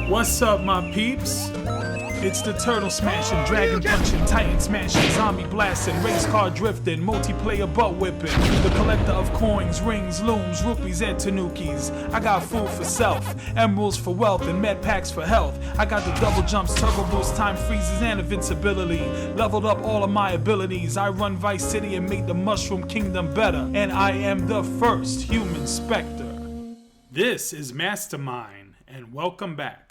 What's up, my peeps? It's the turtle smashing, dragon punching, titan smashing, zombie blasting, race car drifting, multiplayer butt whipping, the collector of coins, rings, looms, rupees, and tanukis. I got food for self, emeralds for wealth, and med packs for health. I got the double jumps, turbo boost, time freezes, and invincibility. Leveled up all of my abilities. I run Vice City and made the Mushroom Kingdom better, and I am the first human Spectre. This is Mastermind, and welcome back.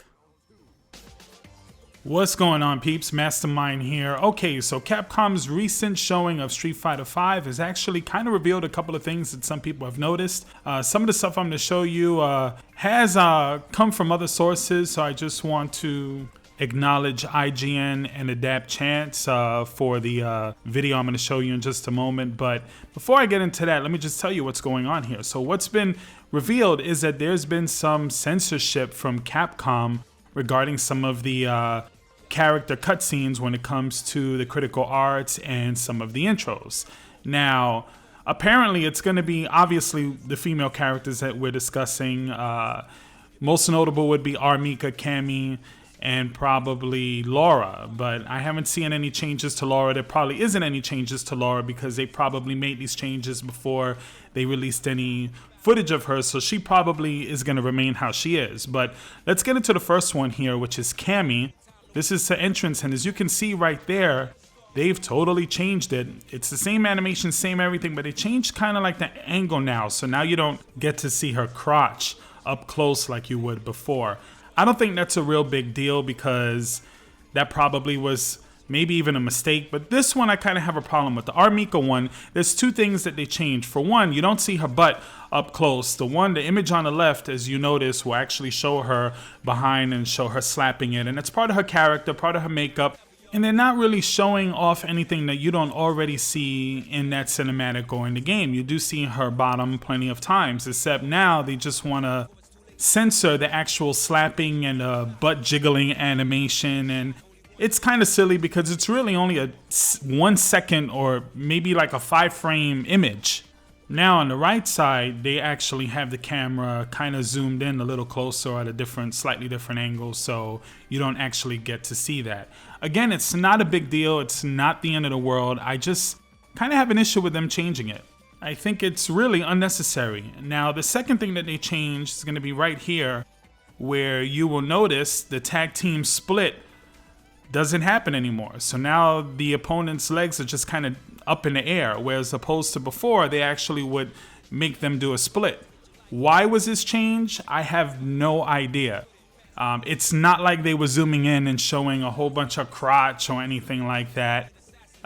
What's going on, peeps? Mastermind here. Okay, so Capcom's recent showing of Street Fighter V has actually kind of revealed a couple of things that some people have noticed. Some of the stuff I'm going to show you has come from other sources, so I just want to acknowledge IGN and Adapt Chance for the video I'm going to show you in just a moment. But before I get into that, let me just tell you what's going on here. So what's been revealed is that there's been some censorship from Capcom regarding some of the character cutscenes when it comes to the critical arts and some of the intros. Now, apparently it's going to be obviously the female characters that we're discussing. Most notable would be R.Mika, Cammy, and probably Laura, but I haven't seen any changes to Laura. There probably isn't any changes to Laura because they probably made these changes before they released any footage of her, so she probably is going to remain how she is. But let's get into the first one here, which is Cammy. This is her entrance, and as you can see right there, they've totally changed it. It's the same animation, same everything, but they changed kind of like the angle now, so now you don't get to see her crotch up close like you would before. I don't think that's a real big deal because that probably was maybe even a mistake, but this one I kind of have a problem with. The R.Mika one, there's two things that they changed. For one, you don't see her butt up close. The image on the left, as you notice, will actually show her behind and show her slapping it, and it's part of her character, part of her makeup, and they're not really showing off anything that you don't already see in that cinematic or in the game. You do see her bottom plenty of times, except now they just want to censor the actual slapping and butt jiggling animation, and it's kind of silly because it's really only a 1 second or maybe like a 5-frame image. Now on the right side, they actually have the camera kind of zoomed in a little closer at a slightly different angle, so you don't actually get to see that. Again, it's not a big deal. It's not the end of the world. I just kind of have an issue with them changing it. I think it's really unnecessary. Now, the second thing that they changed is going to be right here, where you will notice the tag team split doesn't happen anymore. So now the opponent's legs are just kind of up in the air, whereas opposed to before, they actually would make them do a split. Why was this change? I have no idea. It's not like they were zooming in and showing a whole bunch of crotch or anything like that.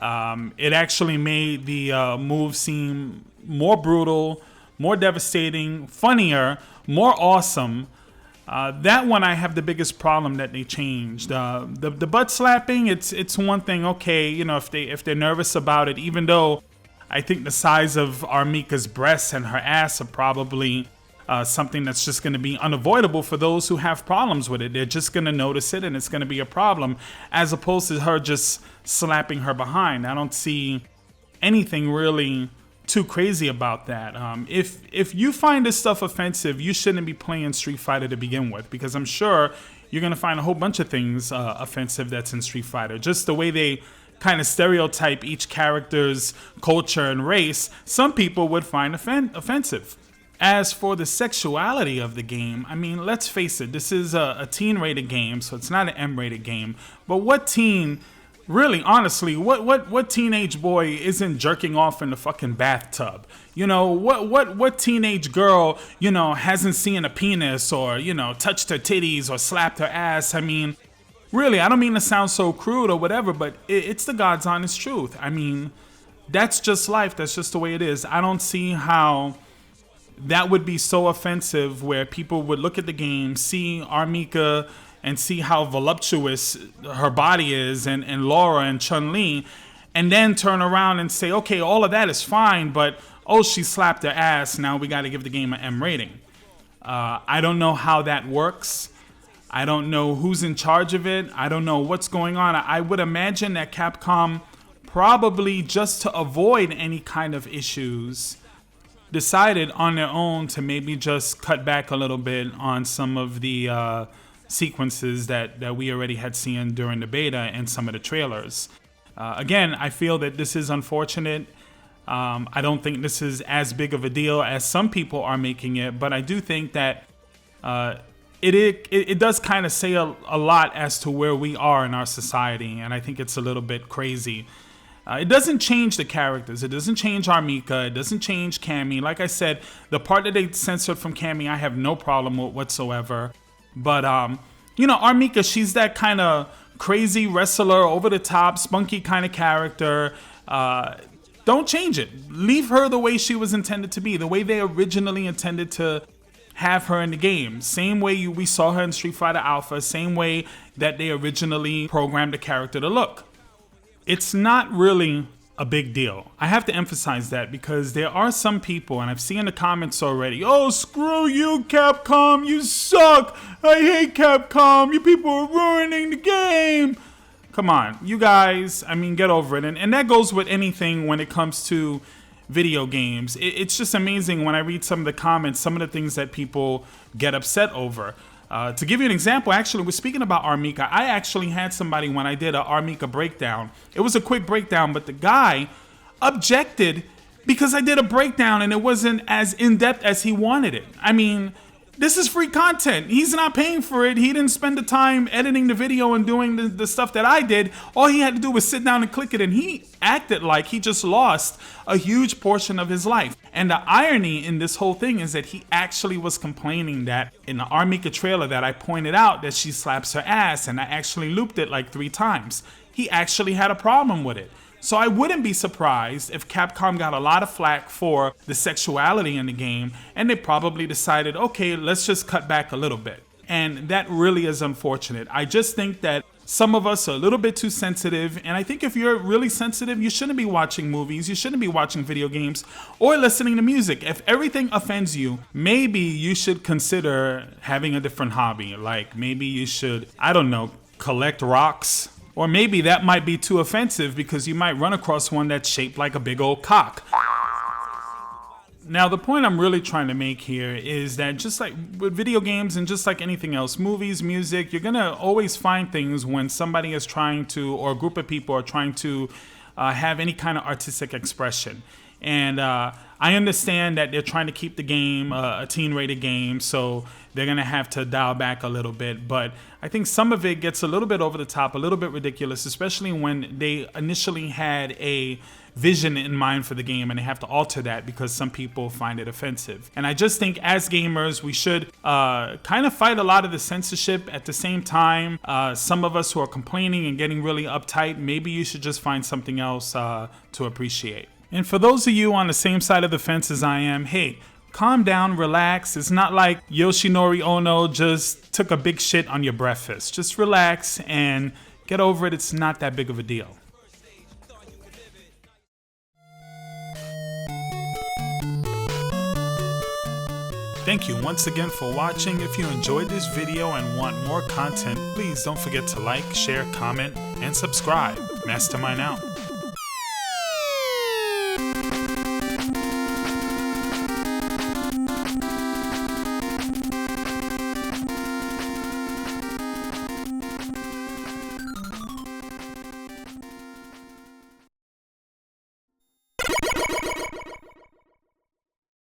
It actually made the move seem more brutal, more devastating, funnier, more awesome. That one I have the biggest problem that they changed. The butt slapping, it's one thing. Okay, you know, if they're nervous about it, even though I think the size of R.Mika's breasts and her ass are probably something that's just going to be unavoidable for those who have problems with it. They're just going to notice it and it's going to be a problem, as opposed to her just slapping her behind. I don't see anything really too crazy about that. If you find this stuff offensive, you shouldn't be playing Street Fighter to begin with, because I'm sure you're going to find a whole bunch of things offensive that's in Street Fighter. Just the way they kind of stereotype each character's culture and race, some people would find offensive. As for the sexuality of the game, I mean, let's face it, this is a teen-rated game, so it's not an M-rated game. But what teen, really, honestly, what teenage boy isn't jerking off in the fucking bathtub? You know, what teenage girl, you know, hasn't seen a penis or, you know, touched her titties or slapped her ass? I mean, really, I don't mean to sound so crude or whatever, but it's the God's honest truth. I mean, that's just life. That's just the way it is. I don't see how that would be so offensive, where people would look at the game, see R.Mika, and see how voluptuous her body is, and Laura and Chun-Li, and then turn around and say, okay, all of that is fine, but oh, she slapped her ass, now we got to give the game an M rating. I don't know how that works. I don't know who's in charge of it. I don't know what's going on. I would imagine that Capcom, probably just to avoid any kind of issues, decided on their own to maybe just cut back a little bit on some of the sequences that we already had seen during the beta and some of the trailers. Again, I feel that this is unfortunate. I don't think this is as big of a deal as some people are making it, but I do think that it does kind of say a lot as to where we are in our society, and I think it's a little bit crazy. It doesn't change the characters. It doesn't change R.Mika. It doesn't change Cammy. Like I said, the part that they censored from Cammy, I have no problem with whatsoever. But, R.Mika, she's that kind of crazy wrestler, over-the-top, spunky kind of character. Don't change it. Leave her the way she was intended to be, the way they originally intended to have her in the game. Same way we saw her in Street Fighter Alpha, same way that they originally programmed the character to look. It's not really a big deal. I have to emphasize that because there are some people, and I've seen the comments already, oh, screw you, Capcom, you suck. I hate Capcom. You people are ruining the game. Come on, you guys, get over it. And that goes with anything when it comes to video games. It's just amazing when I read some of the comments, some of the things that people get upset over. To give you an example, actually, we're speaking about R.Mika. I actually had somebody when I did a R.Mika breakdown. It was a quick breakdown, but the guy objected because I did a breakdown and it wasn't as in-depth as he wanted it. This is free content. He's not paying for it. He didn't spend the time editing the video and doing the stuff that I did. All he had to do was sit down and click it, and he acted like he just lost a huge portion of his life. And the irony in this whole thing is that he actually was complaining that in the R.Mika trailer that I pointed out that she slaps her ass, and I actually looped it like 3 times. He actually had a problem with it. So I wouldn't be surprised if Capcom got a lot of flack for the sexuality in the game, and they probably decided, okay, let's just cut back a little bit. And that really is unfortunate. I just think that some of us are a little bit too sensitive, and I think if you're really sensitive, you shouldn't be watching movies, you shouldn't be watching video games, or listening to music. If everything offends you, maybe you should consider having a different hobby. Like maybe you should, collect rocks. Or maybe that might be too offensive because you might run across one that's shaped like a big old cock. Now, the point I'm really trying to make here is that just like with video games and just like anything else, movies, music, you're going to always find things when somebody is trying to, or a group of people are trying to have any kind of artistic expression. And I understand that they're trying to keep the game a teen-rated game, so they're going to have to dial back a little bit. But I think some of it gets a little bit over the top, a little bit ridiculous, especially when they initially had a vision in mind for the game and they have to alter that because some people find it offensive. And I just think as gamers, we should kind of fight a lot of the censorship. At the same time, some of us who are complaining and getting really uptight, maybe you should just find something else to appreciate. And for those of you on the same side of the fence as I am, hey, calm down, relax. It's not like Yoshinori Ono just took a big shit on your breakfast. Just relax and get over it. It's not that big of a deal. Thank you once again for watching. If you enjoyed this video and want more content, please don't forget to like, share, comment, and subscribe. Mastermind out.